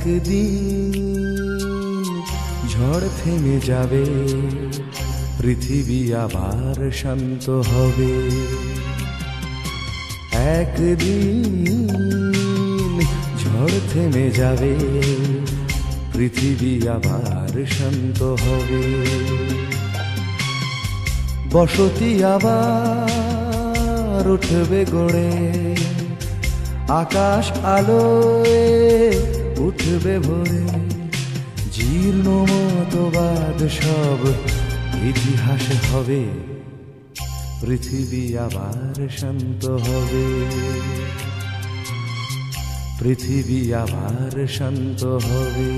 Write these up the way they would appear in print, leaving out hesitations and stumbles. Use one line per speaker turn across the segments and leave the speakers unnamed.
একদিন ঝড় থেমে যাবে, পৃথিবী আবার শান্ত হবে। একদিন ঝড় থেমে যাবে, পৃথিবী আবার শান্ত হবে। বসতি আবার উঠবে গড়ে, আকাশ আলোয় উঠবে ভরে। জীর্ণ মতবাদ সব ইতিহাস হবে, পৃথিবী আবার শান্ত হবে। পৃথিবী আবার শান্ত হবে।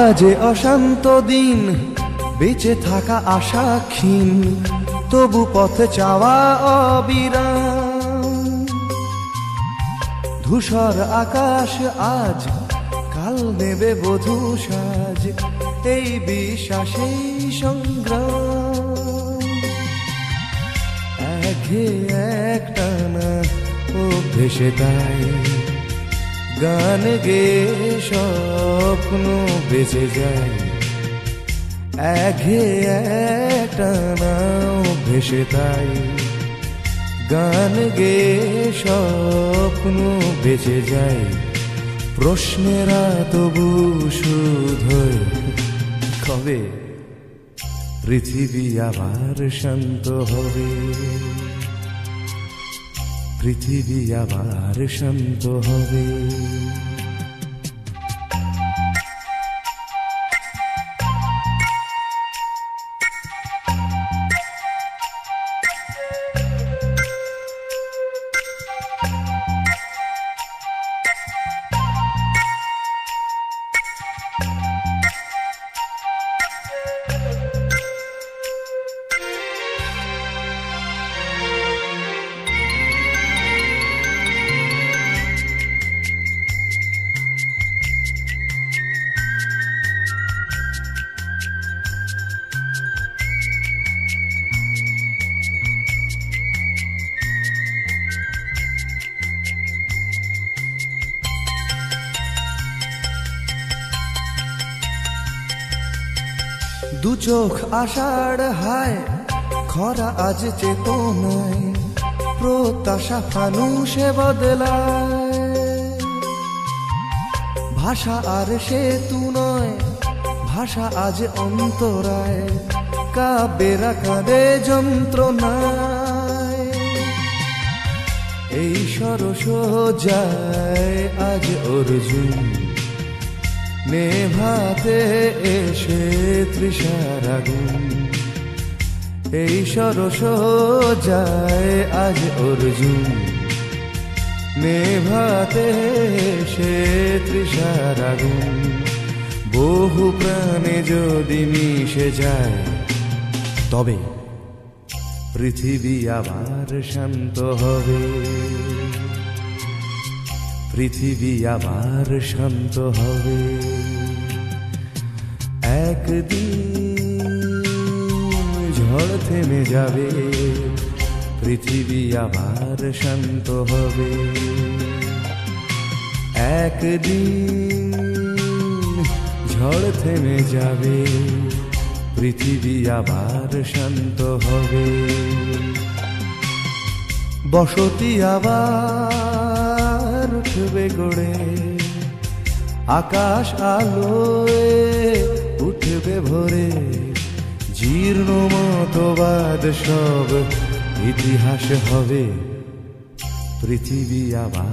আজ অশান্ত দিন, বেঁচে থাকা আশা ক্ষীণ, তবু পথে চাওয়া অবিরাম। ধূসর আকাশ আজ কাল নেবে বধূ সাজ, এই বিশ্বাসেই সংগ্রাম। একে একটানা অভ্যেসে তাই গান গে স্বপ্ন বেঁচে যায়। একে একটানা ভেসে তাই গান গে স্বপ্ন বেঁচে যায়। প্রশ্নেরা তবু শুধোয় কবে পৃথিবী আবার শান্ত হবে। পৃথিবী আবার শান্ত হবে। দু চোখ আষাঢ় হায়, খরা আজ চেতনায়, প্রত্যাশা ফানুষে বদলায়। ভাষা আর সেতু নয়, ভাষা আজ অন্তরায়, কাব্যেরা কাঁদে যন্ত্রণায়। এই সরস যায় আজ অর্জুন, নেভাতে এসে তৃষার আগুন। এই সরস যায় আজ অর্জুন, নেভাতে এসে তৃষার আগুন। বহু প্রাণে যদি মিশে যায়, তবে পৃথিবী আবার শান্ত হবে। পৃথিবী আবার শান্ত হবে। একদিন ঝড় থেমে যাবে, পৃথিবী আবার শান্ত হবে। একদিন ঝড় থেমে যাবে, পৃথিবী আবার শান্ত হবে। বসতি আবার উঠবে গড়ে, আকাশ আলোয় উঠবে ভরে। জীর্ণ মতবাদ সব ইতিহাস হবে, পৃথিবী আবার